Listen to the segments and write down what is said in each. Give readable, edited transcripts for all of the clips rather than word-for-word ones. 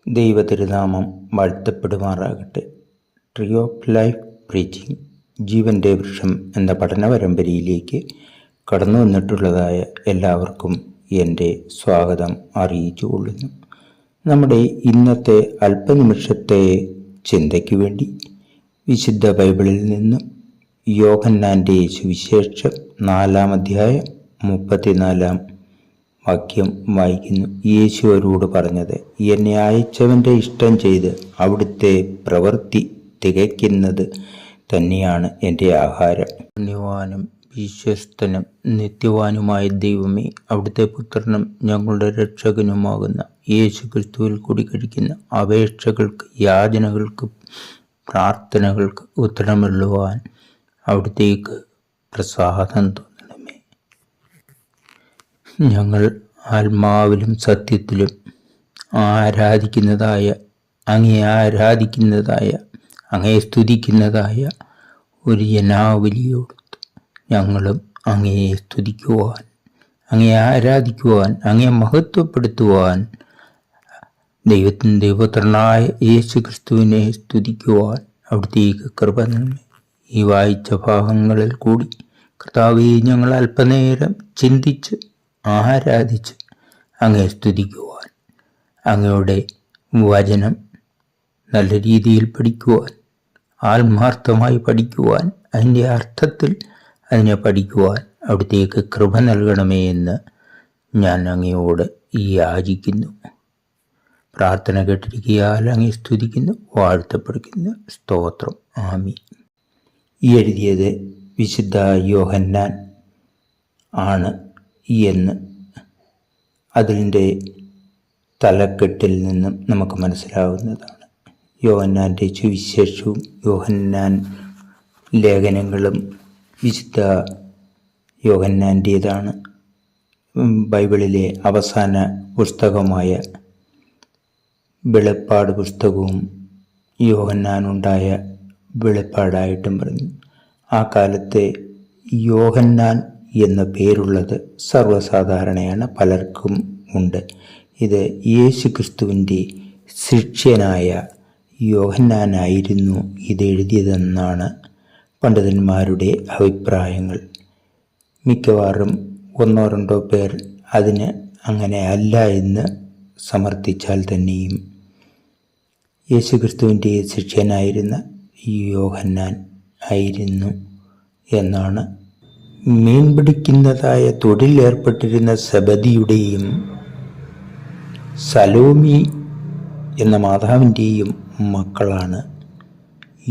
ദൈവതിരുനാമം വാഴ്ത്തപ്പെടുമാറാകട്ടെ. Tree of life preaching ജീവൻ്റെ വൃക്ഷം എന്ന പഠന പരമ്പരയിലേക്ക് കടന്നു വന്നിട്ടുള്ളതായ എല്ലാവർക്കും എൻ്റെ സ്വാഗതം അറിയിച്ചു കൊള്ളുന്നു. നമ്മുടെ ഇന്നത്തെ അല്പനിമിഷത്തെ ചിന്തയ്ക്ക് വേണ്ടി വിശുദ്ധ ബൈബിളിൽ നിന്നും യോഹന്നാൻ്റെ സുവിശേഷം 4-ാം അധ്യായം 34-ാം വാക്യം വായിക്കുന്നു. യേശു അവരോട് പറഞ്ഞത്, എന്നെ അയച്ചവൻ്റെ ഇഷ്ടം ചെയ്ത് അവിടുത്തെ പ്രവൃത്തി തികയ്ക്കുന്നത് തന്നെയാണ് എൻ്റെ ആഹാരം. പുണ്യവാനും വിശ്വസ്തനും നിത്യവാനുമായ ദൈവമേ, അവിടുത്തെ പുത്രനും ഞങ്ങളുടെ രക്ഷകനുമാകുന്ന യേശു ക്രിസ്തുവിൽ കൂടി കഴിക്കുന്ന അപേക്ഷകൾക്ക്, യാചനകൾക്ക്, പ്രാർത്ഥനകൾക്ക് ഉത്തരമുള്ളുവാൻ അവിടുത്തേക്ക് പ്രസാദം തോന്നണമേ. ഞങ്ങൾ ആത്മാവിലും സത്യത്തിലും അങ്ങയെ സ്തുതിക്കുന്നതായ ഒരു ജനാവലിയോട് ഞങ്ങളും അങ്ങയെ സ്തുതിക്കുവാൻ, അങ്ങയെ ആരാധിക്കുവാൻ, അങ്ങയെ മഹത്വപ്പെടുത്തുവാൻ, ദൈവത്തിൻ്റെ പുത്രനായ യേശു ക്രിസ്തുവിനെ സ്തുതിക്കുവാൻ അവിടുത്തേക്ക് കൃപ നൽകണമേ. ഈ വായിച്ച ഭാഗങ്ങളിൽ കൂടി കർത്താവേ, ഞങ്ങൾ അല്പനേരം ചിന്തിച്ച് ആരാധിച്ച് അങ്ങയെ സ്തുതിക്കുവാൻ, അങ്ങയുടെ വചനം നല്ല രീതിയിൽ പഠിക്കുവാൻ, ആത്മാർത്ഥമായി പഠിക്കുവാൻ, അതിൻ്റെ അർത്ഥത്തിൽ അതിനെ പഠിക്കുവാൻ അവിടത്തേക്ക് കൃപ നൽകണമേ എന്ന് ഞാൻ അങ്ങയോട് യാചിക്കുന്നു. പ്രാർത്ഥന കേട്ടിരിക്കയാൽ അങ്ങയെ സ്തുതിക്കുന്നു, വാഴ്ത്തപ്പെടുന്നു. സ്തോത്രം. ആമീൻ. ഈ എഴുതിയത് വിശുദ്ധ യോഹന്നാൻ ആണ് എന്ന് അതിൻ്റെ തലക്കെട്ടിൽ നിന്നും നമുക്ക് മനസ്സിലാവുന്നതാണ്. യോഹന്നാൻ്റെ സുവിശേഷവും യോഹന്നാൻ ലേഖനങ്ങളും വിശുദ്ധ യോഹന്നാൻ്റേതാണ്. ബൈബിളിലെ അവസാന പുസ്തകമായ വെളിപ്പാട് പുസ്തകവും യോഹന്നാനുണ്ടായ വെളിപ്പാടായിട്ടും പറഞ്ഞു. ആ കാലത്തെ യോഹന്നാൻ എന്ന പേരുള്ളത് സർവ്വസാധാരണയാണ്, പലർക്കും ഉണ്ട്. ഇത് യേശു ക്രിസ്തുവിൻ്റെ ശിഷ്യനായ യോഹന്നാനായിരുന്നു ഇത് എഴുതിയതെന്നാണ് പണ്ഡിതന്മാരുടെ അഭിപ്രായങ്ങൾ. മിക്കവാറും 1-2 പേർ അതിന് അങ്ങനെ അല്ല എന്ന് സമർത്ഥിച്ചാൽ തന്നെയും യേശു ക്രിസ്തുവിൻ്റെ ശിഷ്യനായിരുന്ന യോഹന്നാൻ ആയിരുന്നു എന്നാണ്. മീൻ പിടിക്കുന്നതായ തൊഴിലേർപ്പെട്ടിരുന്ന സെബദിയുടെയും സലോമി എന്ന മാതാവിൻ്റെയും മക്കളാണ്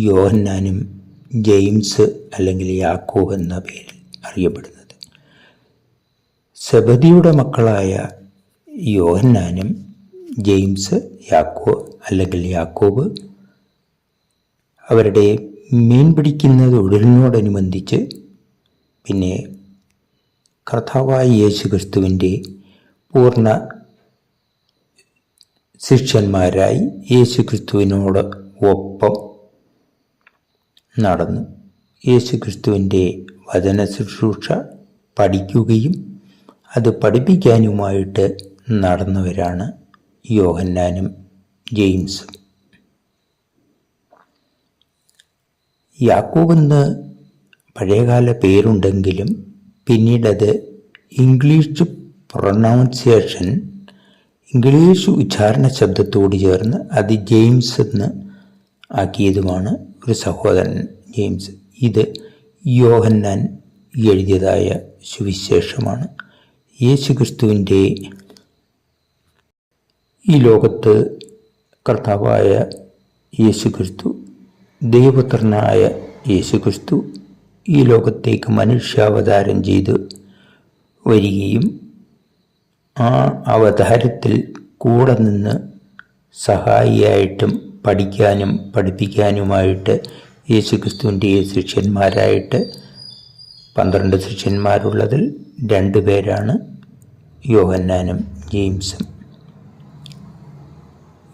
യോഹന്നാനും ജെയിംസ് അല്ലെങ്കിൽ യാക്കോബ് എന്ന പേരിൽ അറിയപ്പെടുന്നത്. സെബദിയുടെ മക്കളായ യോഹന്നാനും ജെയിംസ്, യാക്കോബ് അവരുടെ മീൻ പിടിക്കുന്ന തൊഴിലിനോടനുബന്ധിച്ച് പിന്നെ കർത്താവായ യേശു ക്രിസ്തുവിൻ്റെ പൂർണ്ണ ശിഷ്യന്മാരായി യേശു ക്രിസ്തുവിനോട് ഒപ്പം നടന്നു. യേശു ക്രിസ്തുവിൻ്റെ വചന ശുശ്രൂഷ പഠിക്കുകയും അത് പഠിപ്പിക്കാനുമായിട്ട് നടന്നവരാണ് യോഹന്നാനും ജെയിംസും. യാക്കോബെന്ന് പഴയകാല പേരുണ്ടെങ്കിലും പിന്നീടത് ഇംഗ്ലീഷ് പ്രൊനൗൺസിയേഷൻ, ഇംഗ്ലീഷ് ഉച്ചാരണ ശബ്ദത്തോട് ചേർന്ന് അത് ജെയിംസ് എന്ന് ആക്കിയതുമാണ് ഒരു സഹോദരൻ ജെയിംസ്. ഇത് യോഹന്നാൻ എഴുതിയതായ സുവിശേഷമാണ്. യേശു ക്രിസ്തുവിൻ്റെ ഈ ലോകത്ത് കർത്താവായ യേശു ക്രിസ്തു, ദൈവപുത്രനായ യേശു ക്രിസ്തു ഈ ലോകത്തേക്ക് മനുഷ്യാവതാരം ചെയ്ത് വരികയും ആ അവതാരത്തിൽ കൂടെ നിന്ന് സഹായിയായിട്ടും പഠിക്കാനും പഠിപ്പിക്കാനുമായിട്ട് യേശു ക്രിസ്തുവിൻ്റെ ശിഷ്യന്മാരായിട്ട് 12 ശിഷ്യന്മാരുള്ളതിൽ 2 പേരാണ് യോഹന്നാനും ജെയിംസും.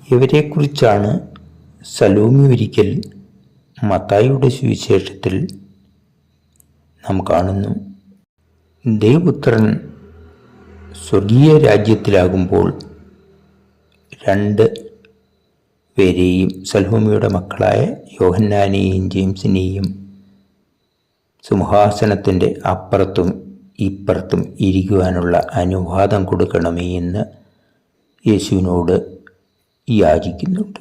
ഇവരെക്കുറിച്ചാണ് സലോമി ഒരിക്കൽ മത്തായിയുടെ സുവിശേഷത്തിൽ നാം കാണുന്നു. ദൈവപുത്രൻ സ്വർഗീയ രാജ്യത്തിലാകുമ്പോൾ 2 പേരെയും സലോമിയുടെ മക്കളായ യോഹന്നാനെയും ജെയിംസിനെയും സിംഹാസനത്തിൻ്റെ അപ്പുറത്തും ഇപ്പുറത്തും ഇരിക്കുവാനുള്ള അനുവാദം കൊടുക്കണമേ എന്ന് യേശുവിനോട് യാചിക്കുന്നുണ്ട്.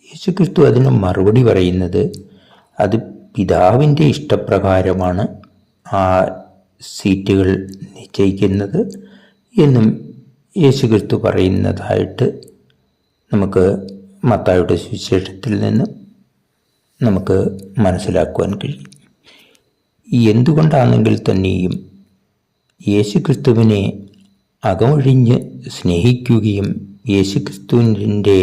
യേശുക്രിസ്തു അതിന് മറുപടി പറയുന്നത് അത് പിതാവിൻ്റെ ഇഷ്ടപ്രകാരമാണ് ആ സീറ്റുകൾ നിശ്ചയിക്കുന്നത് എന്നും യേശുക്രിസ്തു പറയുന്നതായിട്ട് നമുക്ക് മത്തായിയുടെ സുവിശേഷത്തിൽ നിന്ന് നമുക്ക് മനസ്സിലാക്കുവാൻ കഴിയും. എന്തുകൊണ്ടാണെങ്കിൽ തന്നെയും യേശുക്രിസ്തുവിനെ അകമൊഴിഞ്ഞ് സ്നേഹിക്കുകയും യേശുക്രിസ്തുവിൻ്റെ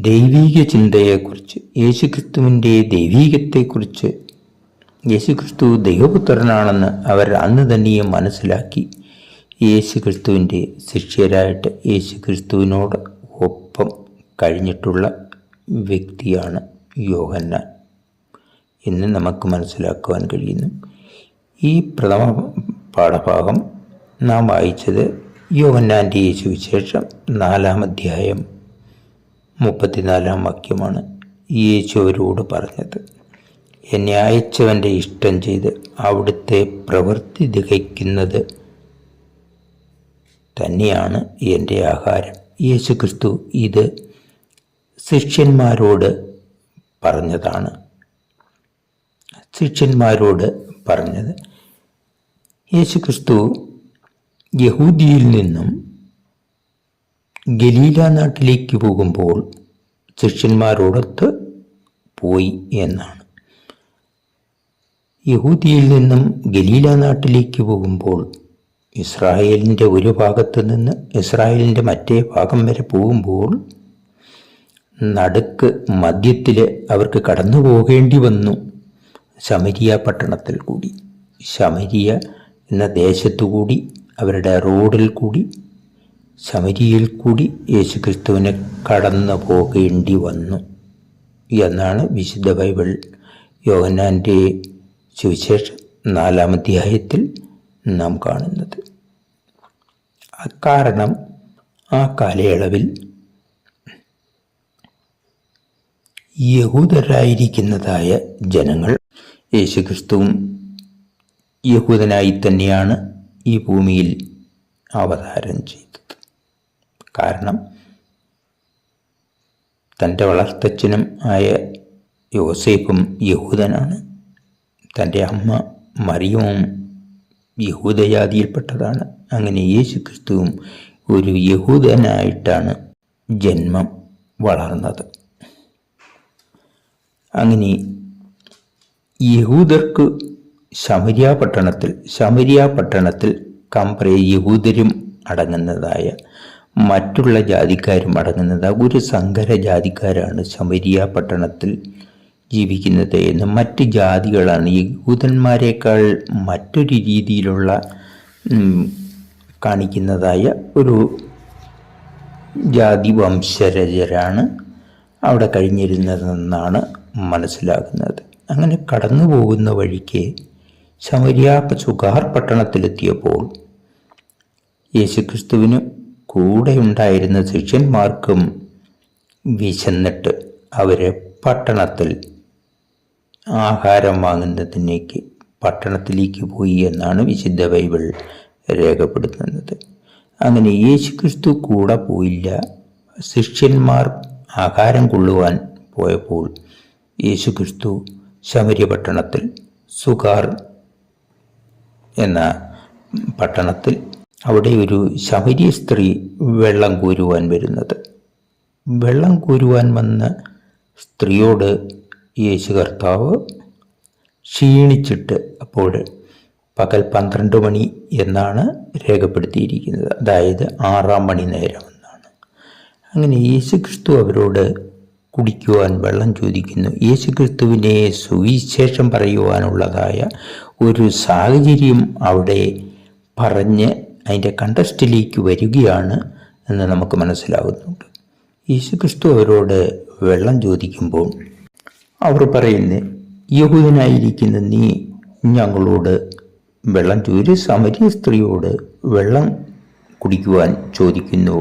ദൈവീക ചിന്തയെക്കുറിച്ച്, യേശുക്രിസ്തുവിൻ്റെ ദൈവീകത്തെക്കുറിച്ച്, യേശുക്രിസ്തു ദൈവപുത്രനാണെന്ന് അവർ അന്ന് തന്നെയും മനസ്സിലാക്കി യേശുക്രിസ്തുവിൻ്റെ ശിഷ്യരായിട്ട് യേശുക്രിസ്തുവിനോട് ഒപ്പം കഴിഞ്ഞിട്ടുള്ള വ്യക്തിയാണ് യോഹന്നാൻ എന്ന് നമുക്ക് മനസ്സിലാക്കുവാൻ കഴിയുന്നു. ഈ പ്രഥമ പാഠഭാഗം നാം വായിച്ചത് യോഹന്നാൻ്റെ സുവിശേഷം 4-ാം അധ്യായം 34-ാം വാക്യമാണ്. യേശു അവരോട് പറഞ്ഞത്, എന്നെ അയച്ചവൻ്റെ ഇഷ്ടം ചെയ്ത് അവിടുത്തെ പ്രവൃത്തി തികയ്ക്കുന്നത് തന്നെയാണ് എൻ്റെ ആഹാരം. യേശുക്രിസ്തു ഇത് ശിഷ്യന്മാരോട് പറഞ്ഞതാണ്. യേശുക്രിസ്തു യഹൂദിയിൽ നിന്നും ഗലീല നാട്ടിലേക്ക് പോകുമ്പോൾ ശിഷ്യന്മാരോടൊത്ത് പോയി എന്നാണ്. യഹൂദിയിൽ നിന്നും ഗലീല നാട്ടിലേക്ക് പോകുമ്പോൾ ഇസ്രായേലിൻ്റെ ഒരു ഭാഗത്ത് നിന്ന് ഇസ്രായേലിൻ്റെ മറ്റേ ഭാഗം വരെ പോകുമ്പോൾ നടുക്ക് മധ്യത്തിൽ അവർക്ക് കടന്നു പോകേണ്ടി വന്നു. ശമരിയ പട്ടണത്തിൽ കൂടി, ശമരിയ എന്ന ദേശത്തുകൂടി, അവരുടെ റോഡിൽ കൂടി, ശമരിയയിൽ കൂടി യേശുക്രിസ്തുവിനെ കടന്നു പോകേണ്ടി വന്നു എന്നാണ് വിശുദ്ധ ബൈബിൾ യോഹന്നാൻ്റെ സുവിശേഷം 4-ാം അധ്യായത്തിൽ നാം കാണുന്നത്. കാരണം ആ കാലയളവിൽ യഹൂദരായിരിക്കുന്നതായ ജനങ്ങൾ യേശുക്രിസ്തുവും യഹൂദനായി തന്നെയാണ് ഈ ഭൂമിയിൽ അവതാരം ചെയ്തത്. കാരണം തൻ്റെ വളർത്തച്ഛനും ആയ യോസേഫും യഹൂദനാണ്. തൻ്റെ അമ്മ മറിയവും യഹൂദജാതിയിൽപ്പെട്ടതാണ്. അങ്ങനെ യേശുക്രിസ്തുവും ഒരു യഹൂദനായിട്ടാണ് ജന്മം വളർന്നത്. അങ്ങനെ യഹൂദർക്ക് ശമരിയ പട്ടണത്തിൽ കംപ്രേ യഹൂദരും അടങ്ങുന്നതായ മറ്റുള്ള ജാതിക്കാരും അടങ്ങുന്നതായ ഒരു സങ്കര ജാതിക്കാരാണ് ശമരിയ പട്ടണത്തിൽ ജീവിക്കുന്നത് എന്ന്. മറ്റ് ജാതികളാണ് യഹൂദന്മാരെക്കാൾ മറ്റൊരു രീതിയിലുള്ള കാണിക്കുന്നതായ ഒരു ജാതി വംശജരാണ് അവിടെ കഴിഞ്ഞിരുന്നതെന്നാണ് മനസ്സിലാകുന്നത്. അങ്ങനെ കടന്നു പോകുന്ന വഴിക്ക് ശമരിയ സുഗാർ പട്ടണത്തിലെത്തിയപ്പോൾ യേശുക്രിസ്തുവിന് കൂടെ ഉണ്ടായിരുന്ന ശിഷ്യന്മാർക്കും വിശന്നിട്ട് അവരെ പട്ടണത്തിൽ ആഹാരം വാങ്ങുന്നതിനേക്ക് പട്ടണത്തിലേക്ക് പോയി എന്നാണ് വിശുദ്ധ ബൈബിൾ രേഖപ്പെടുത്തുന്നത്. അങ്ങനെ യേശുക്രിസ്തു കൂടെ പോയില്ല. ശിഷ്യന്മാർ ആഹാരം കൊള്ളുവാൻ പോയപ്പോൾ യേശുക്രിസ്തു ശമര്യ പട്ടണത്തിൽ സുഗാർ എന്ന പട്ടണത്തിൽ അവിടെ ഒരു ശമര്യ സ്ത്രീ വെള്ളം കോരുവാൻ വരുന്നത്. വെള്ളം കോരുവാൻ വന്ന സ്ത്രീയോട് യേശു കർത്താവ് ക്ഷീണിച്ചിട്ട്, അപ്പോൾ പകൽ 12 മണി എന്നാണ് രേഖപ്പെടുത്തിയിരിക്കുന്നത്, അതായത് 6-ാം മണി നേരം എന്നാണ്. അങ്ങനെ യേശുക്രിസ്തു അവരോട് കുടിക്കുവാൻ വെള്ളം ചോദിക്കുന്നു. യേശുക്രിസ്തുവിനെ സുവിശേഷം പറയുവാനുള്ളതായ ഒരു സാഹചര്യം അവിടെ പറഞ്ഞ് അതിൻ്റെ കണ്ടസ്റ്റിലേക്ക് വരികയാണ് എന്ന് നമുക്ക് മനസ്സിലാകുന്നുണ്ട്. യേശുക്രിസ്തു അവരോട് വെള്ളം ചോദിക്കുമ്പോൾ അവർ പറയുന്നത്, യഹൂദനായിരിക്കുന്ന നീ ഞങ്ങളോട് വെള്ളം ചോദിച്ച് സമരിയ സ്ത്രീയോട് വെള്ളം കുടിക്കുവാൻ ചോദിക്കുന്നു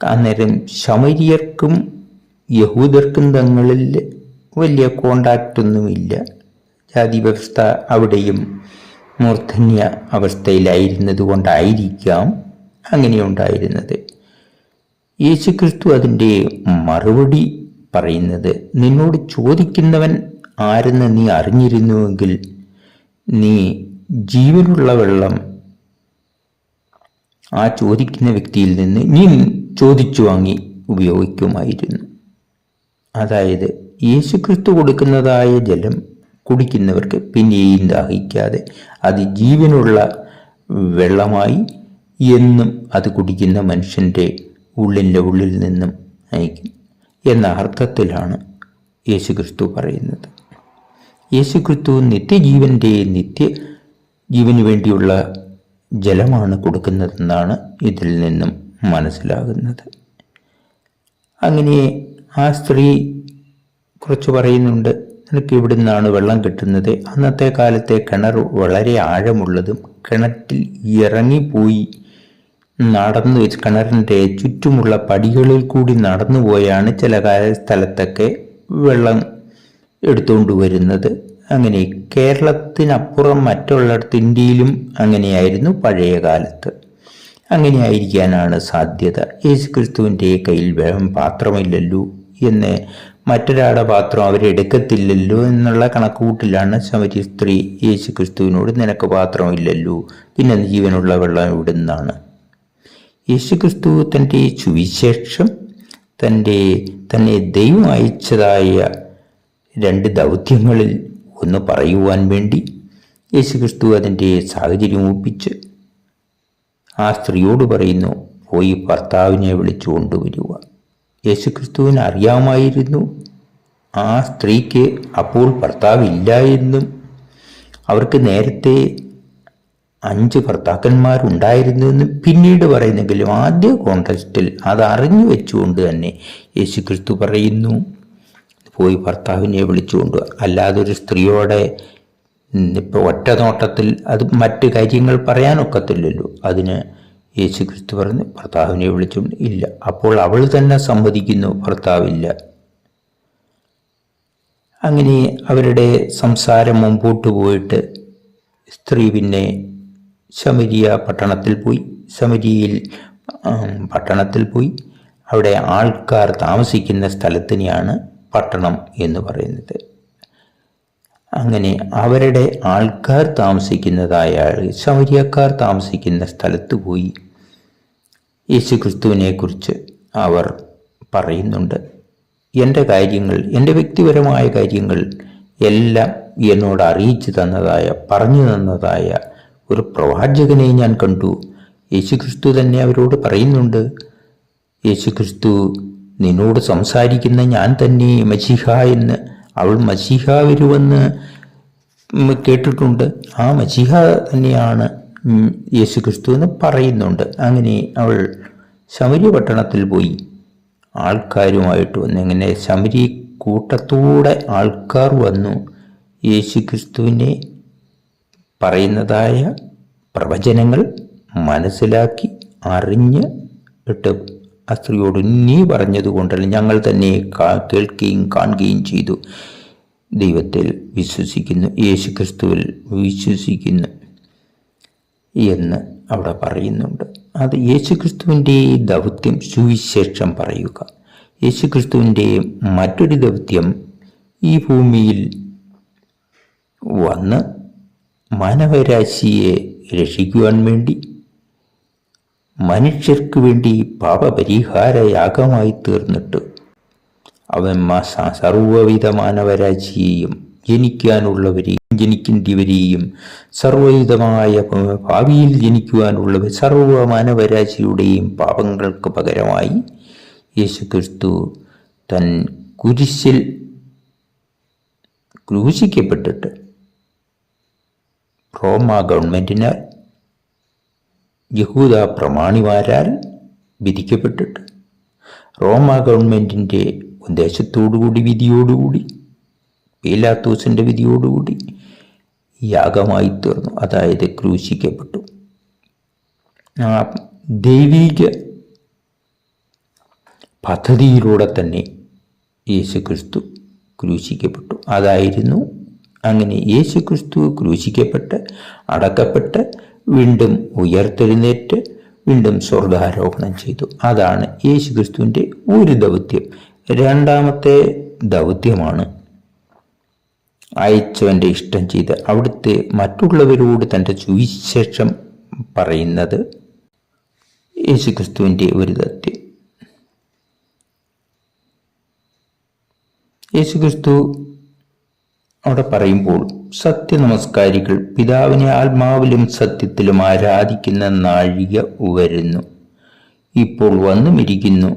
അന്നേരം ശമരിയർക്കും യഹൂദർക്കും തങ്ങളിൽ വലിയ കോണ്ടാക്റ്റൊന്നുമില്ല. ജാതി വ്യവസ്ഥ അവിടെയും മൂർധന്യ അവസ്ഥയിലായിരുന്നത് കൊണ്ടായിരിക്കാം അങ്ങനെയുണ്ടായിരുന്നത്. യേശുക്രിസ്തു അതിൻ്റെ മറുപടി പറയുന്നത്, നിന്നോട് ചോദിക്കുന്നവൻ ആരെന്ന് നീ അറിഞ്ഞിരുന്നുവെങ്കിൽ നീ ജീവനുള്ള വെള്ളം ആ ചോദിക്കുന്ന വ്യക്തിയിൽ നിന്ന് നീ ചോദിച്ചു വാങ്ങി ഉപയോഗിക്കുമായിരുന്നു. അതായത് യേശുക്രിസ്തു കൊടുക്കുന്നതായ ജലം കുടിക്കുന്നവർക്ക് പിന്നെയും ദാഹിക്കാതെ അത് ജീവനുള്ള വെള്ളമായി എന്നും അത് കുടിക്കുന്ന മനുഷ്യൻ്റെ ഉള്ളിൽ നിന്നും അയക്കും എന്ന അർത്ഥത്തിലാണ് യേശുക്രിസ്തു പറയുന്നത്. യേശുക്രിസ്തു നിത്യജീവന് വേണ്ടിയുള്ള ജലമാണ് കൊടുക്കുന്നതെന്നാണ് ഇതിൽ നിന്നും മനസ്സിലാകുന്നത്. അങ്ങനെ ആ സ്ത്രീ കുറച്ച് പറയുന്നുണ്ട്, നിനക്ക് ഇവിടെ നിന്നാണ് വെള്ളം കിട്ടുന്നത്? അന്നത്തെ കാലത്തെ കിണർ വളരെ ആഴമുള്ളതും കിണറ്റിൽ ഇറങ്ങിപ്പോയി കിണറിൻ്റെ ചുറ്റുമുള്ള പടികളിൽ കൂടി നടന്നുപോയാണ് ചില സ്ഥലത്തൊക്കെ വെള്ളം എടുത്തുകൊണ്ട് വരുന്നത്. അങ്ങനെ കേരളത്തിനപ്പുറം മറ്റുള്ളിടത്ത് ഇന്ത്യയിലും അങ്ങനെയായിരുന്നു പഴയ കാലത്ത്. അങ്ങനെ ആയിരിക്കാനാണ് സാധ്യത. യേശുക്രിസ്തുവിൻ്റെ കയ്യിൽ പാത്രമില്ലല്ലോ എന്ന്, മറ്റൊരാളുടെ പാത്രം അവരെടുക്കത്തില്ലല്ലോ എന്നുള്ള കണക്കുകൂട്ടിലാണ് ശമരി സ്ത്രീ യേശുക്രിസ്തുവിനോട്, നിനക്ക് പാത്രമില്ലല്ലോ, പിന്നെ ജീവനുള്ള വെള്ളം ഇവിടുന്നാണ്. യേശുക്രിസ്തു തൻ്റെ സുവിശേഷം, തന്നെ ദൈവം അയച്ചതായ 2 ദൗത്യങ്ങളിൽ ഒന്ന് പറയുവാൻ വേണ്ടി യേശുക്രിസ്തു അതിൻ്റെ സാഹചര്യം ഒപ്പിച്ച് ആ സ്ത്രീയോട് പറയുന്നു, പോയി ഭർത്താവിനെ വിളിച്ചു കൊണ്ടുവരിക. യേശുക്രിസ്തുവിന് അറിയാമായിരുന്നു ആ സ്ത്രീക്ക് അപ്പോൾ ഭർത്താവില്ല എന്നും, അവർക്ക് നേരത്തെ 5 ഭർത്താക്കന്മാരുണ്ടായിരുന്നുവെന്നും പിന്നീട് പറയുന്നെങ്കിലും ആദ്യ കോണ്ടക്സ്റ്റിൽ അത് അറിഞ്ഞു വെച്ചുകൊണ്ട് തന്നെ യേശുക്രിസ്തു പറയുന്നു, പോയി ഭർത്താവിനെ വിളിച്ചുകൊണ്ട്. അല്ലാതെ ഒരു സ്ത്രീയോടെ ഇപ്പോൾ ഒറ്റ നോട്ടത്തിൽ അത് മറ്റ് കാര്യങ്ങൾ പറയാനൊക്കത്തില്ലല്ലോ. അതിന് യേശുക്രിസ്തു പറഞ്ഞ് ഭർത്താവിനെ വിളിച്ചുകൊണ്ട് ഇല്ല. അപ്പോൾ അവൾ തന്നെ സമ്മതിക്കുന്നു ഭർത്താവില്ല. അങ്ങനെ അവരുടെ സംസാരം മുമ്പോട്ട് പോയിട്ട് സ്ത്രീ പിന്നെ ശമരിയ പട്ടണത്തിൽ പോയി അവിടെ ആൾക്കാർ താമസിക്കുന്ന സ്ഥലത്തിനെയാണ് പട്ടണം എന്ന് പറയുന്നത്. അങ്ങനെ അവരുടെ ആൾക്കാർ താമസിക്കുന്നതായ ശമരിയക്കാർ താമസിക്കുന്ന സ്ഥലത്ത് പോയി യേശുക്രിസ്തുവിനെ കുറിച്ച് അവർ പറയുന്നുണ്ട്. എൻ്റെ കാര്യങ്ങൾ, എൻ്റെ വ്യക്തിപരമായ കാര്യങ്ങൾ എല്ലാം എന്നോട് അറിയിച്ചു തന്നതായ, പറഞ്ഞു തന്നതായ ഒരു പ്രവാചകനെ ഞാൻ കണ്ടു. യേശുക്രിസ്തു തന്നെ അവരോട് പറയുന്നുണ്ട്, യേശുക്രിസ്തു നിന്നോട് സംസാരിക്കുന്ന ഞാൻ തന്നെ മശീഹ എന്ന്. അവൾ മശീഹ വരുമെന്ന് കേട്ടിട്ടുണ്ട്. ആ മശീഹ തന്നെയാണ് യേശുക്രിസ്തു എന്ന് പറയുന്നുണ്ട്. അങ്ങനെ അവൾ ശമരി പട്ടണത്തിൽ പോയി ആൾക്കാരുമായിട്ട് വന്നു. അങ്ങനെ ശമരി കൂട്ടത്തോടെ ആൾക്കാർ വന്നു യേശുക്രിസ്തുവിനെ പറയുന്നതായ പ്രവചനങ്ങൾ മനസ്സിലാക്കി അറിഞ്ഞ് ഇട്ട് ആ സ്ത്രീയോട്, നീ പറഞ്ഞതുകൊണ്ടല്ല, ഞങ്ങൾ തന്നെ കേൾക്കുകയും കാണുകയും ചെയ്തു, ദൈവത്തിൽ വിശ്വസിക്കുന്നു, യേശുക്രിസ്തുവിൽ വിശ്വസിക്കുന്നു എന്ന് അവിടെ പറയുന്നുണ്ട്. അത് യേശുക്രിസ്തുവിൻ്റെ ദൗത്യം സുവിശേഷം പറയുക. യേശുക്രിസ്തുവിൻ്റെ മറ്റൊരു ദൗത്യം ഈ ഭൂമിയിൽ വന്ന് മാനവരാശിയെ രക്ഷിക്കുവാൻ വേണ്ടി, മനുഷ്യർക്ക് വേണ്ടി പാപപരിഹാരയാഗമായി തീർന്നിട്ട് അവൻ സർവവിധ മാനവരാശിയെയും ജനിക്കേണ്ടവരെയും സർവവിധമായ ഭാവിയിൽ ജനിക്കുവാനുള്ളവർ സർവ മാനവരാശിയുടെയും പാപങ്ങൾക്ക് പകരമായി യേശുക്രിസ്തു തൻ കുരിശിൽ ക്രൂശിക്കപ്പെട്ടിട്ട് റോമ ഗവൺമെൻറ്റിനാൽ, യഹൂദ പ്രമാണിമാരാൽ വിധിക്കപ്പെട്ടിട്ട് റോമ ഗവൺമെൻറ്റിൻ്റെ ഉദ്ദേശത്തോടുകൂടി, വിധിയോടുകൂടി, പീലാത്തോസിൻ്റെ വിധിയോടുകൂടി യാഗമായി തീർന്നു. അതായത് ക്രൂശിക്കപ്പെട്ടു. ആ ദൈവിക പദ്ധതിയിലൂടെ തന്നെ യേശുക്രിസ്തു ക്രൂശിക്കപ്പെട്ടു. അതായിരുന്നു അങ്ങനെ യേശുക്രിസ്തു ക്രൂശിക്കപ്പെട്ട് അടക്കപ്പെട്ട് വീണ്ടും ഉയർത്തെഴുന്നേറ്റ് വീണ്ടും സ്വർഗാരോഹണം ചെയ്തു. അതാണ് യേശുക്രിസ്തുവിൻ്റെ ഒരു ദൗത്യം. രണ്ടാമത്തെ ദൗത്യമാണ് അയച്ചവൻ്റെ ഇഷ്ടം ചെയ്ത് അവിടുത്തെ മറ്റുള്ളവരോട് തൻ്റെ സുവിശേഷം പറയുന്നത് യേശുക്രിസ്തുവിൻ്റെ ഒരു ദൗത്യം. യേശുക്രിസ്തു അവിടെ പറയുമ്പോൾ സത്യനമസ്കാരികൾ പിതാവിനെ ആത്മാവിലും സത്യത്തിലും ആരാധിക്കുന്ന നാഴിക വരുന്നു, ഇപ്പോൾ വന്നുമിരിക്കുന്നു.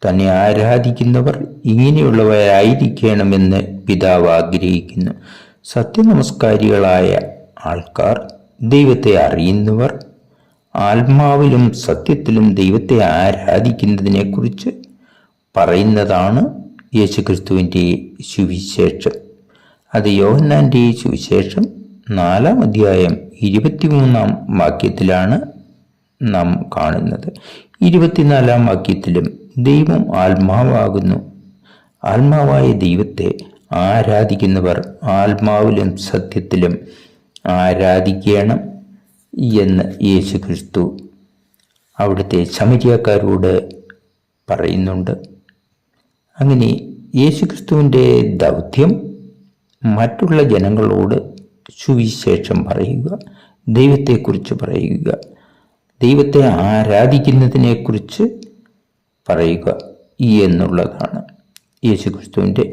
തന്നെ ആരാധിക്കുന്നവർ ഇങ്ങനെയുള്ളവരായിരിക്കണമെന്ന് പിതാവ് ആഗ്രഹിക്കുന്നു. സത്യനമസ്കാരികളായ ആൾക്കാർ ദൈവത്തെ അറിയുന്നവർ ആത്മാവിലും സത്യത്തിലും ദൈവത്തെ ആരാധിക്കുന്നതിനെക്കുറിച്ച് പറയുന്നതാണ് യേശുക്രിസ്തുവിൻ്റെ സുവിശേഷം. അത് യോഹന്നാൻ്റെ സുവിശേഷം 4-ാം അധ്യായം 23-ാം വാക്യത്തിലാണ് നാം കാണുന്നത്. 24-ാം വാക്യത്തിലും ദൈവം ആത്മാവാകുന്നു, ആത്മാവായ ദൈവത്തെ ആരാധിക്കുന്നവർ ആത്മാവിലും സത്യത്തിലും ആരാധിക്കണം എന്ന് യേശുക്രിസ്തു അവിടുത്തെ ശമരിയക്കാരോട് പറയുന്നുണ്ട്. അങ്ങനെ യേശുക്രിസ്തുവിൻ്റെ ദൗത്യം മറ്റുള്ള ജനങ്ങളോട് സുവിശേഷം പറയുക, ദൈവത്തെക്കുറിച്ച് പറയുക, ദൈവത്തെ ആരാധിക്കുന്നതിനെക്കുറിച്ച് പറയുക എന്നുള്ളതാണ് യേശുക്രിസ്തുവിൻ്റെ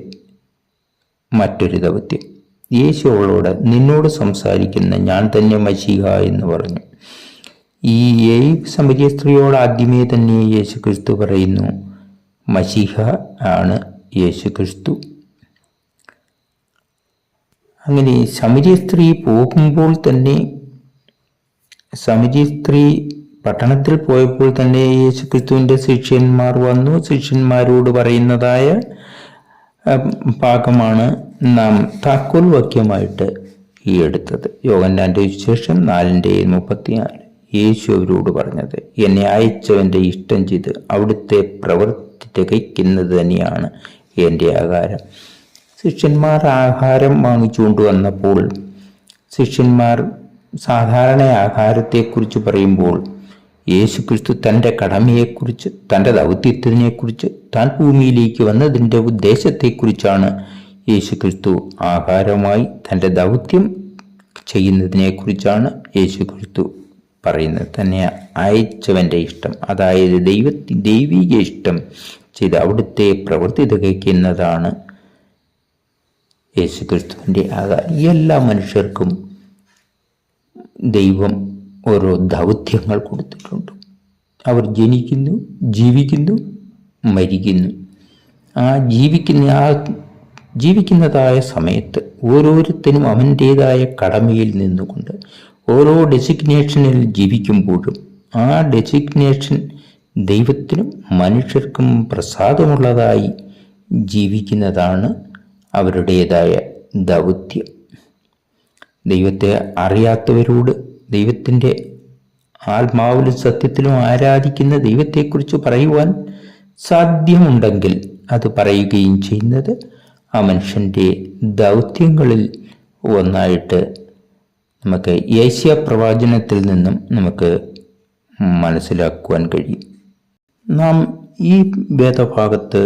മറ്റൊരു ദൗത്യം. യേശു അവളോട് നിന്നോട് സംസാരിക്കുന്ന ഞാൻ തന്നെ മശീഹ എന്ന് പറഞ്ഞു. ഈ സമരിയ സ്ത്രീയോട് ആദ്യമേ തന്നെ യേശുക്രിസ്തു പറയുന്നു, മശീഹ ആണ് യേശുക്രിസ്തു. അങ്ങനെ സമരിയ സ്ത്രീ പോകുമ്പോൾ തന്നെ, സമരിയ സ്ത്രീ പട്ടണത്തിൽ പോയപ്പോൾ തന്നെ യേശുക്രിസ്തുവിൻ്റെ ശിഷ്യന്മാർ വന്നു. ശിഷ്യന്മാരോട് പറയുന്നതായ ഭാഗമാണ് നാം താക്കോൽ വാക്യമായിട്ട് ഈ എടുത്തത്. യോഹന്നാൻ്റെ സുവിശേഷം 4:34. യേശു അവരോട് പറഞ്ഞത്, എന്നെ അയച്ചവൻ്റെ ഇഷ്ടം ചെയ്ത് അവിടുത്തെ പ്രവൃത്തി തികയ്ക്കുന്നത് തന്നെയാണ് എൻ്റെ ആഹാരം. ശിഷ്യന്മാർ ആഹാരം വാങ്ങിച്ചുകൊണ്ട് വന്നപ്പോൾ ശിഷ്യന്മാർ സാധാരണ ആഹാരത്തെക്കുറിച്ച് പറയുമ്പോൾ യേശുക്രിസ്തു തൻ്റെ കടമയെക്കുറിച്ച്, തൻ്റെ ദൗത്യത്തിനെക്കുറിച്ച്, താൻ ഭൂമിയിലേക്ക് വന്നതിൻ്റെ ഉദ്ദേശത്തെക്കുറിച്ചാണ് യേശുക്രിസ്തു ആഹാരമായി തൻ്റെ ദൗത്യം ചെയ്യുന്നതിനെക്കുറിച്ചാണ് യേശുക്രിസ്തു പറയുന്നത്. തന്നെ അയച്ചവൻ്റെ ഇഷ്ടം, അതായത് ദൈവിക ഇഷ്ടം ചെയ്ത് അവിടുത്തെ പ്രവൃത്തി തികയ്ക്കുന്നതാണ് യേശുക്രിസ്തുവിൻ്റെ ആഹാരം. എല്ലാ മനുഷ്യർക്കും ദൈവം ഓരോ ദൗത്യങ്ങൾ കൊടുത്തിട്ടുണ്ട്. അവർ ജനിക്കുന്നു, ജീവിക്കുന്നു, മരിക്കുന്നു. ആ ജീവിക്കുന്നതായ സമയത്ത് ഓരോരുത്തരും അവൻ്റേതായ കടമയിൽ നിന്നുകൊണ്ട് ഓരോ ഡെസിഗ്നേഷനിൽ ജീവിക്കുമ്പോഴും ആ ഡെസിഗ്നേഷൻ ദൈവത്തിനും മനുഷ്യർക്കും പ്രസാദമുള്ളതായി ജീവിക്കുന്നതാണ് അവരുടേതായ ദൗത്യം. ദൈവത്തെ അറിയാത്തവരോട് ദൈവത്തിൻ്റെ ആത്മാവിലും സത്യത്തിലും ആരാധിക്കുന്ന ദൈവത്തെക്കുറിച്ച് പറയുവാൻ സാധ്യമുണ്ടെങ്കിൽ അത് പറയുകയും ചെയ്യുന്നത് ആ മനുഷ്യൻ്റെ ദൗത്യങ്ങളിൽ ഒന്നായിട്ട് നമുക്ക് യേശയ്യാ പ്രവാചനത്തിൽ നിന്നും നമുക്ക് മനസ്സിലാക്കുവാൻ കഴിയും. നാം ഈ വേദഭാഗത്ത്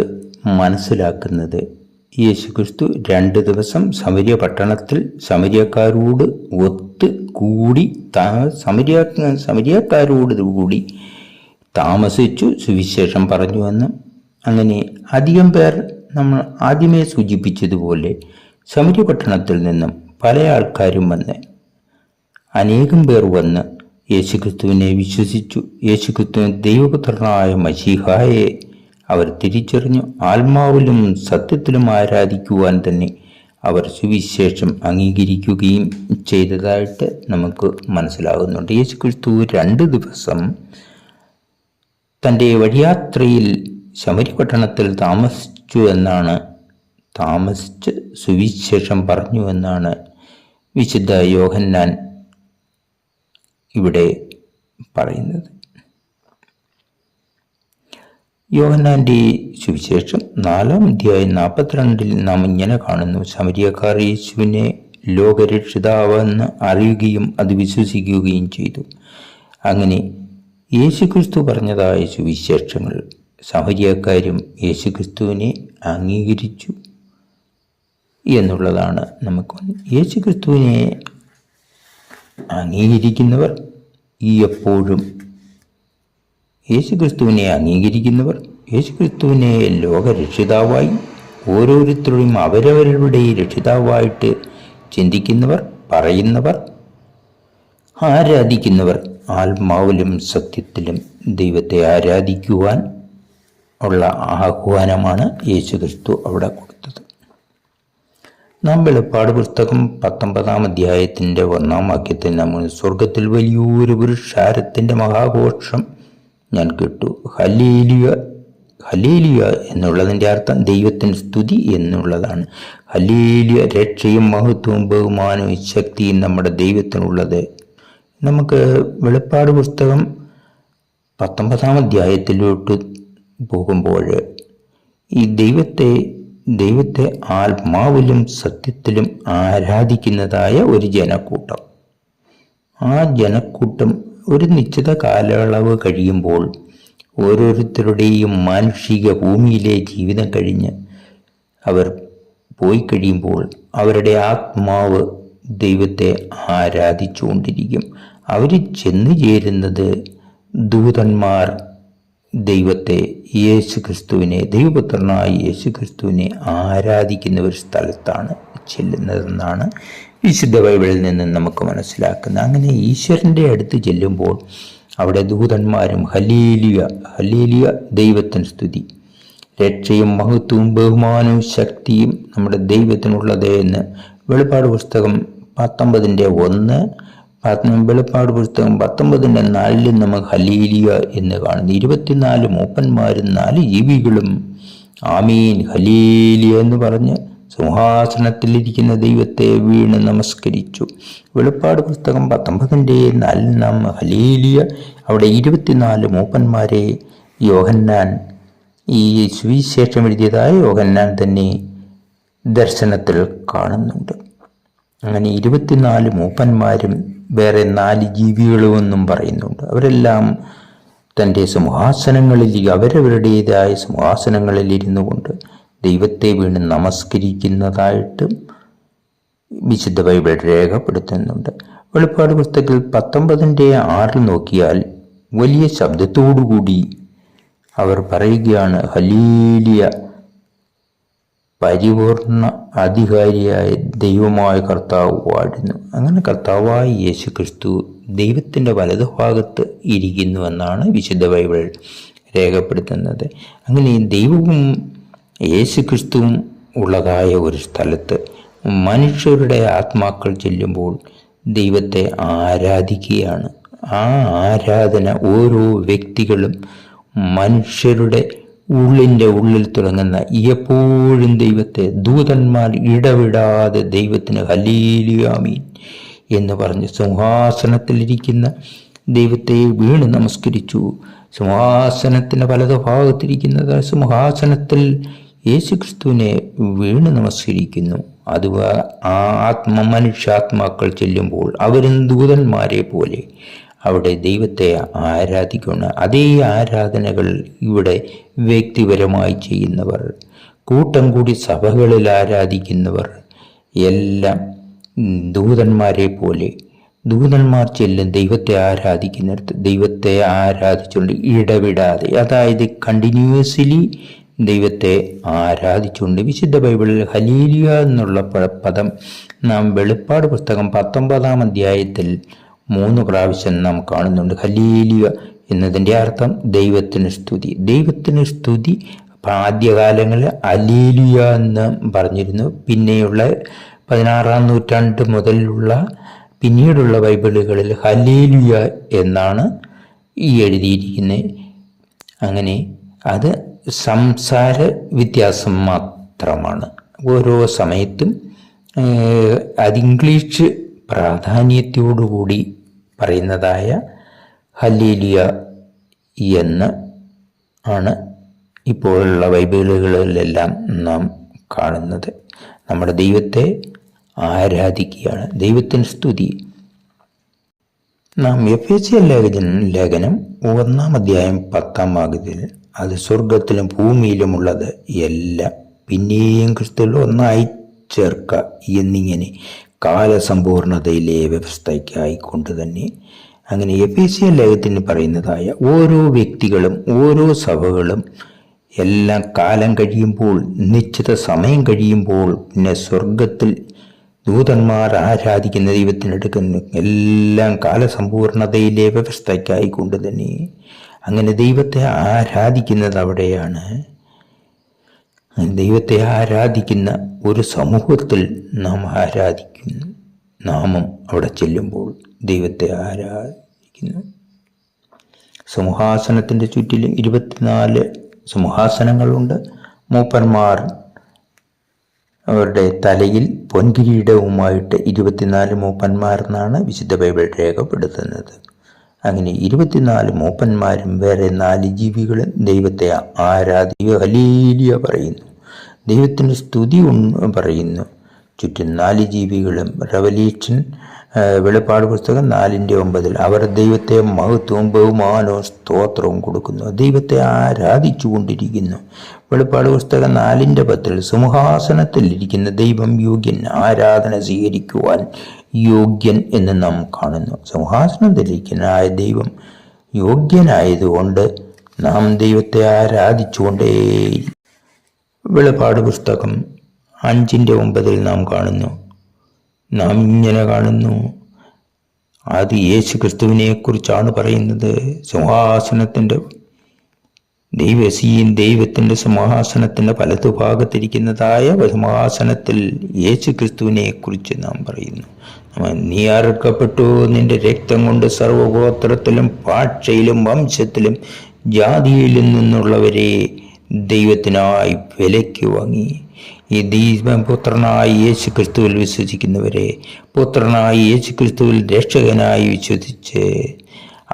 മനസ്സിലാക്കുന്നത് യേശുക്രിസ്തു 2 ദിവസം സമരിയ പട്ടണത്തിൽ സമരിയക്കാരോട് ഒത്തുകൂടി സമരിയക്കാരോടുകൂടി താമസിച്ചു, സുവിശേഷം പറഞ്ഞുവെന്നും അങ്ങനെ അധികം പേർ നമ്മൾ ആദ്യമേ സൂചിപ്പിച്ചതുപോലെ സമരിയ പട്ടണത്തിൽ നിന്നും പല ആൾക്കാരും വന്ന് അനേകം പേർ വന്ന് യേശുക്രിസ്തുവിനെ വിശ്വസിച്ചു. യേശുക്രിസ്തുവിനെ ദൈവപുത്രനായ മശീഹായെ അവർ തിരിച്ചറിഞ്ഞു. ആത്മാവിലും സത്യത്തിലും ആരാധിക്കുവാൻ തന്നെ അവർ സുവിശേഷം അംഗീകരിക്കുകയും ചെയ്തതായിട്ട് നമുക്ക് മനസ്സിലാകുന്നുണ്ട്. യേശുക്രിസ്തു 2 ദിവസം തൻ്റെ വഴിയാത്രയിൽ ശമരി പട്ടണത്തിൽ താമസിച്ച് സുവിശേഷം പറഞ്ഞു എന്നാണ് വിശുദ്ധ യോഹന്നാൻ ഇവിടെ പറയുന്നത്. യോഹന്നാന്റെ സുവിശേഷം 4-ാം അധ്യായം 42 നാം ഇങ്ങനെ കാണുന്നു: ശമരിയക്കാർ യേശുവിനെ ലോകരക്ഷിതാവെന്ന് അറിയുകയും അത് വിശ്വസിക്കുകയും ചെയ്തു. അങ്ങനെ യേശുക്രിസ്തു പറഞ്ഞതായ സുവിശേഷങ്ങൾ ശമരിയക്കാരും യേശുക്രിസ്തുവിനെ അംഗീകരിച്ചു എന്നുള്ളതാണ്. നമുക്ക് യേശുക്രിസ്തുവിനെ അംഗീകരിക്കുന്നവർ എപ്പോഴും യേശുക്രിസ്തുവിനെ ലോകരക്ഷിതാവായി ഓരോരുത്തരുടെയും അവരവരുടെ രക്ഷിതാവായിട്ട് ചിന്തിക്കുന്നവർ, പറയുന്നവർ, ആരാധിക്കുന്നവർ ആത്മാവിലും സത്യത്തിലും ദൈവത്തെ ആരാധിക്കുവാൻ ഉള്ള ആഹ്വാനമാണ് യേശുക്രിസ്തു അവിടെ കൊടുത്തത്. നാം വെളിപ്പാട് പുസ്തകം 19-ാം അധ്യായത്തിൻ്റെ 1-ാം വാക്യത്തിൽ നമ്മൾ സ്വർഗത്തിൽ വലിയൊരു പുരുഷാരത്തിൻ്റെ മഹാഘോഷം ഞാൻ കേട്ടു. ഹല്ലേലൂയ, ഹല്ലേലൂയ എന്നുള്ളതിൻ്റെ അർത്ഥം ദൈവത്തിന് സ്തുതി എന്നുള്ളതാണ്. ഹല്ലേലൂയ, രക്ഷയും മഹത്വവും ബഹുമാനവും ശക്തിയും നമ്മുടെ ദൈവത്തിനുള്ളത്. നമുക്ക് വെളിപ്പാട് പുസ്തകം 19-ാം അധ്യായത്തിലോട്ട് പോകുമ്പോൾ ഈ ദൈവത്തെ ആത്മാവിലും സത്യത്തിലും ആരാധിക്കുന്നതായ ഒരു ജനക്കൂട്ടം, ആ ജനക്കൂട്ടം ഒരു നിശ്ചിത കാലയളവ് കഴിയുമ്പോൾ ഓരോരുത്തരുടെയും മാനുഷിക ഭൂമിയിലെ ജീവിതം കഴിഞ്ഞ് അവർ പോയി കഴിയുമ്പോൾ അവരുടെ ആത്മാവ് ദൈവത്തെ ആരാധിച്ചുകൊണ്ടിരിക്കും. അവർ ചെന്നു ചേരുന്നത് ദൂതന്മാർ ദൈവത്തെ, യേശുക്രിസ്തുവിനെ, ദൈവപുത്രനായ യേശുക്രിസ്തുവിനെ ആരാധിക്കുന്ന ഒരു സ്ഥലത്താണ് ചെല്ലുന്നതെന്നാണ് വിശുദ്ധ ബൈബിളിൽ നിന്ന് നമുക്ക് മനസ്സിലാക്കുന്നത്. അങ്ങനെ ഈശ്വരൻ്റെ അടുത്ത് ചെല്ലുമ്പോൾ അവിടെ ദൂതന്മാരും ഹല്ലേലൂയ, ഹല്ലേലൂയ, ദൈവത്തിന് സ്തുതി, രക്ഷയും മഹത്വവും ബഹുമാനവും ശക്തിയും നമ്മുടെ ദൈവത്തിനുള്ളത് എന്ന് വെളിപ്പാട് പുസ്തകം 19-1, വെളിപ്പാട് പുസ്തകം 19-4 നമുക്ക് ഹല്ലേലൂയ എന്ന് കാണുന്നു. 24 മൂപ്പന്മാരും 4 ജീവികളും ആമീൻ ഹല്ലേലൂയ എന്ന് പറഞ്ഞ് സിംഹാസനത്തിലിരിക്കുന്ന ദൈവത്തെ വീണ് നമസ്കരിച്ചു. വെളിപ്പാട് പുസ്തകം 19-4 നാം ഹല്ലേലൂയ, അവിടെ 24 മൂപ്പന്മാരെ യോഹന്നാൻ, ഈ സുവിശേഷം എഴുതിയതായ യോഹന്നാൻ തന്നെ ദർശനത്തിൽ കാണുന്നുണ്ട്. അങ്ങനെ 24 മൂപ്പന്മാരും വേറെ 4 ജീവികളുമെന്നും പറയുന്നുണ്ട്. അവരെല്ലാം തൻ്റെ സിംഹാസനങ്ങളിൽ, അവരവരുടേതായ സിംഹാസനങ്ങളിൽ ഇരുന്നു കൊണ്ട് ദൈവത്തെ വീണ്ടും നമസ്കരിക്കുന്നതായിട്ട് വിശുദ്ധ ബൈബിൾ രേഖപ്പെടുത്തുന്നുണ്ട്. വെളിപ്പാട് പുസ്തകത്തിൽ 19-6 നോക്കിയാൽ വലിയ ശബ്ദത്തോടുകൂടി അവർ പറയുകയാണ്: ഹല്ലേലൂയ, പരിപൂർണ അധികാരിയായ ദൈവമായ കർത്താവ് വാഴുന്നു. അങ്ങനെ കർത്താവായ യേശുക്രിസ്തു ദൈവത്തിൻ്റെ വലതുഭാഗത്ത് ഇരിക്കുന്നുവെന്നാണ് വിശുദ്ധ ബൈബിൾ രേഖപ്പെടുത്തുന്നത്. അങ്ങനെ ദൈവവും യേശുക്രിസ്തുവും ഉള്ളതായ ഒരു സ്ഥലത്ത് മനുഷ്യരുടെ ആത്മാക്കൾ ചെല്ലുമ്പോൾ ദൈവത്തെ ആരാധിക്കുകയാണ്. ആ ആരാധന ഓരോ വ്യക്തികളും മനുഷ്യരുടെ ഉള്ളിൽ തുടങ്ങുന്ന, എപ്പോഴും ദൈവത്തെ, ദൂതന്മാർ ഇടവിടാതെ ദൈവത്തിന് ഹല്ലേലൂയ ആമീൻ എന്ന് പറഞ്ഞ് സിംഹാസനത്തിലിരിക്കുന്ന ദൈവത്തെ വീണ് നമസ്കരിച്ചു. സിംഹാസനത്തിൻ്റെ വലതുഭാഗത്തിരിക്കുന്നത് സിംഹാസനത്തിൽ യേശുക്രിസ്തുവിനെ വീണ് നമസ്കരിക്കുന്നു. അത് മനുഷ്യാത്മാക്കൾ ചെല്ലുമ്പോൾ അവരും ദൂതന്മാരെ പോലെ അവിടെ ദൈവത്തെ ആരാധിക്കണം. അതേ ആരാധനകൾ ഇവിടെ വ്യക്തിപരമായി ചെയ്യുന്നവർ, കൂട്ടം കൂടി സഭകളിൽ ആരാധിക്കുന്നവർ എല്ലാം ദൂതന്മാരെ പോലെ, ദൂതന്മാർ ചെല്ലും ദൈവത്തെ ആരാധിക്കുന്നിടത്ത് ദൈവത്തെ ആരാധിച്ചുകൊണ്ട് ഇടവിടാതെ, അതായത് കണ്ടിന്യൂസ്ലി ദൈവത്തെ ആരാധിച്ചുകൊണ്ട്. വിശുദ്ധ ബൈബിളിൽ ഹല്ലേലൂയ എന്നുള്ള പദം നാം വെളിപ്പാട് പുസ്തകം 19-ാം അധ്യായത്തിൽ 3 പ്രാവശ്യം നാം കാണുന്നുണ്ട്. ഹല്ലേലൂയ എന്നതിൻ്റെ അർത്ഥം ദൈവത്തിന് സ്തുതി. ദൈവത്തിന് സ്തുതി ആദ്യകാലങ്ങളിൽ ഹല്ലേലൂയ എന്ന് പറഞ്ഞിരുന്നു. പിന്നെയുള്ള 16-ാം നൂറ്റാണ്ട് മുതലുള്ള പിന്നീടുള്ള ബൈബിളുകളിൽ ഹല്ലേലൂയ എന്നാണ് ഈ എഴുതിയിരിക്കുന്നത്. അങ്ങനെ അത് സംസാര വ്യത്യാസം മാത്രമാണ്. ഓരോ സമയത്തും അത് ഇംഗ്ലീഷ് പ്രാധാന്യത്തോടുകൂടി പറയുന്നതായ ഹല്ലേലൂയ എന്ന് ആണ് ഇപ്പോഴുള്ള ബൈബിളുകളിലെല്ലാം നാം കാണുന്നത്. നമ്മുടെ ദൈവത്തെ ആരാധിക്കുകയാണ്, ദൈവത്തിന് സ്തുതി. നാം എഫേസ്യ ലേഖനം 1-ാം അധ്യായം 10-ാം വാക്യത്തിൽ അത് സ്വർഗത്തിലും ഭൂമിയിലുമുള്ളത് എല്ലാം പിന്നെയും ക്രിസ്തുവിൽ ഒന്നായി ചേർക്ക എന്നിങ്ങനെ കാലസമ്പൂർണതയിലെ വ്യവസ്ഥയ്ക്കായിക്കൊണ്ട് തന്നെ. അങ്ങനെ എഫേസ്യ ലേഖനത്തിന് പറയുന്നതായ ഓരോ വ്യക്തികളും ഓരോ സഭകളും എല്ലാം കാലം കഴിയുമ്പോൾ, നിശ്ചിത സമയം കഴിയുമ്പോൾ, പിന്നെ സ്വർഗത്തിൽ ദൂതന്മാർ ആരാധിക്കുന്ന ദൈവത്തിനെടുക്കുന്ന എല്ലാം കാലസമ്പൂർണതയിലെ വ്യവസ്ഥയ്ക്കായിക്കൊണ്ട് തന്നെ. അങ്ങനെ ദൈവത്തെ ആരാധിക്കുന്നത് അവിടെയാണ്. ദൈവത്തെ ആരാധിക്കുന്ന ഒരു സമൂഹത്തിൽ നാം ആരാധിക്കുന്നു. നാമം അവിടെ ചെല്ലുമ്പോൾ ദൈവത്തെ ആരാധിക്കുന്നു. സിംഹാസനത്തിൻ്റെ ചുറ്റിലും 24 സിംഹാസനങ്ങളുണ്ട്. മൂപ്പന്മാർ അവരുടെ തലയിൽ പൊൻകിരീടവുമായിട്ട് 24 മൂപ്പന്മാർ എന്നാണ് വിശുദ്ധ ബൈബിൾ രേഖപ്പെടുത്തുന്നത്. അങ്ങനെ 24 മൂപ്പന്മാരും വേറെ 4 ജീവികളും ദൈവത്തെ ആരാധിക്കുക, ഹല്ലേലൂയ പറയുന്നു, ദൈവത്തിന് സ്തുതി പറയുന്നു. ചുറ്റും 4 ജീവികളും റെവല്യൂഷൻ വെളിപ്പാട് പുസ്തകം 4:9 അവർ ദൈവത്തെ മഹത്വവും ബഹുമാനവും സ്തോത്രവും കൊടുക്കുന്നു, ദൈവത്തെ ആരാധിച്ചു കൊണ്ടിരിക്കുന്നു. വെളിപ്പാട് പുസ്തകം 4:10 സിംഹാസനത്തിൽ ഇരിക്കുന്ന ദൈവം യോഗ്യൻ, ആരാധന സ്വീകരിക്കുവാൻ യോഗ്യൻ എന്ന് നാം കാണുന്നു. സിംഹാസനത്തിലിരിക്കുന്ന ദൈവം യോഗ്യനായതുകൊണ്ട് നാം ദൈവത്തെ ആരാധിച്ചുകൊണ്ടേ. വെളിപ്പാട് പുസ്തകം 5:9 നാം കാണുന്നു, നാം ഇങ്ങനെ കാണുന്നു, അത് യേശു ക്രിസ്തുവിനെ കുറിച്ചാണ് പറയുന്നത്. സിംഹാസനത്തിൻ്റെ ദൈവത്തിൻ്റെ സിംഹാസനത്തിൻ്റെ വലതുഭാഗത്തിരിക്കുന്നതായ സിംഹാസനത്തിൽ യേശു ക്രിസ്തുവിനെ കുറിച്ച് നാം പറയുന്നു. നീ അറുക്കപ്പെട്ടു, നിന്റെ രക്തം കൊണ്ട് സർവഗോത്രത്തിലും ഭാഷയിലും വംശത്തിലും ജാതിയിലും നിന്നുള്ളവരെ ദൈവത്തിനായി വിലയ്ക്ക് വാങ്ങി. ഈ ദൈവപുത്രനായി യേശു ക്രിസ്തുവിൽ വിശ്വസിക്കുന്നവരെ, പുത്രനായി യേശു ക്രിസ്തുവിൽ രക്ഷകനായി വിശ്വസിച്ച്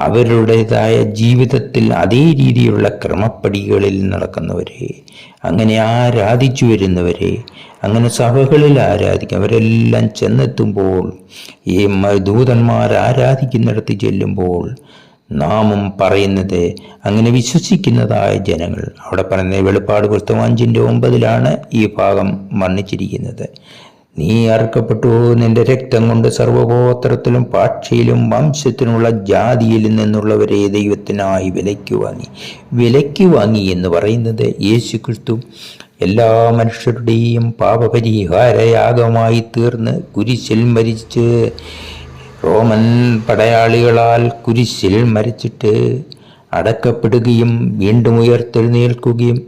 അവരുടേതായ ജീവിതത്തിൽ അതേ രീതിയിലുള്ള ക്രമപ്പടികളിൽ നടക്കുന്നവരെ, അങ്ങനെ ആരാധിച്ചു വരുന്നവരെ, അങ്ങനെ സഭകളിൽ ആരാധിക്കും. അവരെല്ലാം ചെന്നെത്തുമ്പോൾ, ഈ ദൂതന്മാർ ആരാധിക്കുന്നിടത്ത് ചെല്ലുമ്പോൾ നാമം പറയുന്നത്, അങ്ങനെ വിശ്വസിക്കുന്നതായ ജനങ്ങൾ, അവിടെ പറയുന്നത് വെളിപ്പാട് പുസ്തകം 5:9 ഈ ഭാഗം വർണ്ണിച്ചിരിക്കുന്നത്. നീ അറുക്കപ്പെട്ടു, നിന്റെ രക്തം കൊണ്ട് സർവഗോത്രത്തിലും ഭാഷയിലും വംശത്തിനുള്ള ജാതിയിൽ നിന്നുള്ളവരെ ദൈവത്തിനായി വിലയ്ക്ക് വാങ്ങി. വിലയ്ക്ക് വാങ്ങി എന്ന് പറയുന്നത് യേശു ക്രിസ്തു എല്ലാ മനുഷ്യരുടെയും പാപപരിഹാരയാഗമായി തീർന്ന് കുരിശിൽ മരിച്ച്, റോമൻ പടയാളികളാൽ കുരിശിൽ മരിച്ചിട്ട് അടക്കപ്പെടുകയും വീണ്ടും ഉയർത്തെഴുന്നേൽക്കുകയും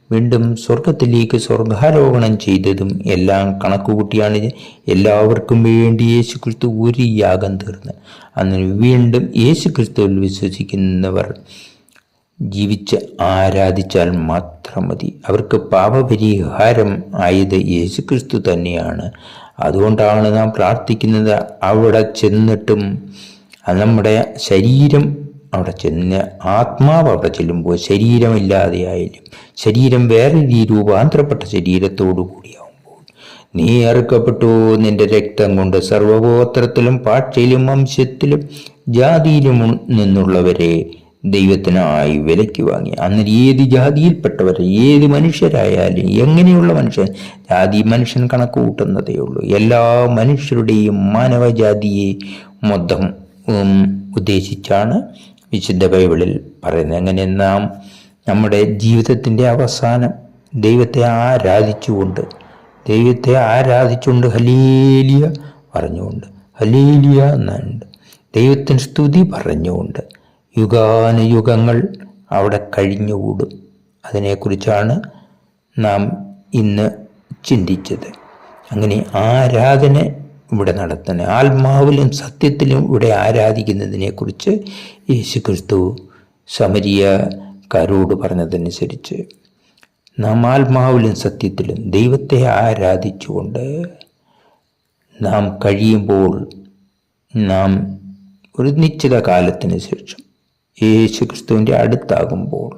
വീണ്ടും സ്വർഗത്തിലേക്ക് സ്വർഗാരോഹണം ചെയ്തതും എല്ലാം കണക്കുകൂട്ടിയാണ് എല്ലാവർക്കും വേണ്ടി യേശു ക്രിസ്തു ഒരു യാഗം തീർന്ന്. അങ്ങനെ വീണ്ടും യേശു ക്രിസ്തുവിൽ വിശ്വസിക്കുന്നവർ ജീവിച്ച് ആരാധിച്ചാൽ മാത്രം മതി. അവർക്ക് പാപപരിഹാരം ആയത് യേശു ക്രിസ്തു തന്നെയാണ്. അതുകൊണ്ടാണ് നാം പ്രാർത്ഥിക്കുന്നത്. അവിടെ ചെന്നിട്ടും നമ്മുടെ ശരീരം അവിടെ ചെന്ന്, ആത്മാവ് അവിടെ ചെല്ലുമ്പോൾ ശരീരമില്ലാതെയായാലും, ശരീരം വേറെ രൂപാന്തരപ്പെട്ട ശരീരത്തോടു കൂടിയാവുമ്പോൾ, നീ അറുക്കപ്പെട്ടു, നിന്റെ രക്തം കൊണ്ട് സർവഗോത്രത്തിലും ഭാഷയിലും വംശത്തിലും ജാതിയിലും നിന്നുള്ളവരെ ദൈവത്തിനായി വിലയ്ക്ക് വാങ്ങി. അന്ന് ഏത് ജാതിയിൽപ്പെട്ടവരെ, ഏത് മനുഷ്യരായാലും, എങ്ങനെയുള്ള മനുഷ്യൻ, ജാതി മനുഷ്യൻ കണക്ക് കൂട്ടുന്നതേ ഉള്ളൂ. എല്ലാ മനുഷ്യരുടെയും മാനവജാതിയെ മൊത്തം ഉദ്ദേശിച്ചാണ് വിശുദ്ധ ബൈബിളിൽ പറയുന്നത്. അങ്ങനെ നാം നമ്മുടെ ജീവിതത്തിൻ്റെ അവസാനം ദൈവത്തെ ആരാധിച്ചുകൊണ്ട് ഹല്ലേലൂയ പറഞ്ഞുകൊണ്ട്, ഹല്ലേലൂയ എന്നുണ്ട് ദൈവത്തിന് സ്തുതി പറഞ്ഞുകൊണ്ട് യുഗാനുയുഗങ്ങൾ അവിടെ കഴിഞ്ഞുകൂടും. അതിനെക്കുറിച്ചാണ് നാം ഇന്ന് ചിന്തിച്ചത്. അങ്ങനെ ആരാധന ഇവിടെ നടത്തുന്നത്, ആത്മാവിലും സത്യത്തിലും ഇവിടെ ആരാധിക്കുന്നതിനെക്കുറിച്ച് യേശു ക്രിസ്തു സമരിയക്കാരോട് പറഞ്ഞതനുസരിച്ച് നാം ആത്മാവിലും സത്യത്തിലും ദൈവത്തെ ആരാധിച്ചുകൊണ്ട് നാം കഴിയുമ്പോൾ, നാം ഒരു നിശ്ചിത കാലത്തിന് ശേഷം യേശു ക്രിസ്തുവിൻ്റെ അടുത്താകുമ്പോൾ,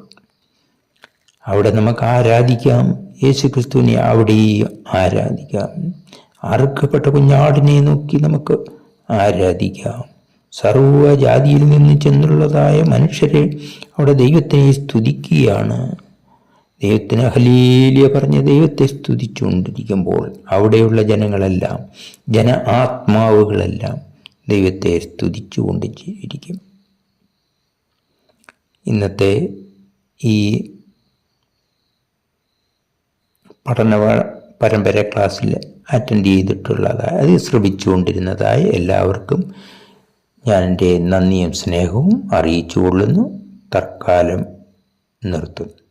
അവിടെ നമുക്ക് ആരാധിക്കാം. യേശുക്രിസ്തുവിനെ അവിടെയും ആരാധിക്കാം. അറുക്കപ്പെട്ട കുഞ്ഞാടിനെ നോക്കി നമുക്ക് ആരാധിക്കാം. സർവ്വജാതിയിൽ നിന്ന് ചെന്നുള്ളതായ മനുഷ്യരെ അവിടെ ദൈവത്തിനെ സ്തുതിക്കുകയാണ്. ദൈവത്തിന് ഹല്ലേലൂയ പറഞ്ഞ് ദൈവത്തെ സ്തുതിച്ചുകൊണ്ടിരിക്കുമ്പോൾ അവിടെയുള്ള ജനങ്ങളെല്ലാം, ആത്മാവുകളെല്ലാം ദൈവത്തെ സ്തുതിച്ചുകൊണ്ടിരിക്കും. ഇന്നത്തെ ഈ പഠന പരമ്പര ക്ലാസ്സിൽ അറ്റൻഡ് ചെയ്തിട്ടുള്ളതായ, അത് ശ്രമിച്ചുകൊണ്ടിരുന്നതായ എല്ലാവർക്കും ഞാൻ എൻ്റെ നന്ദിയും സ്നേഹവും അറിയിച്ചു കൊള്ളുന്നു. തൽക്കാലം നിർത്തുന്നു.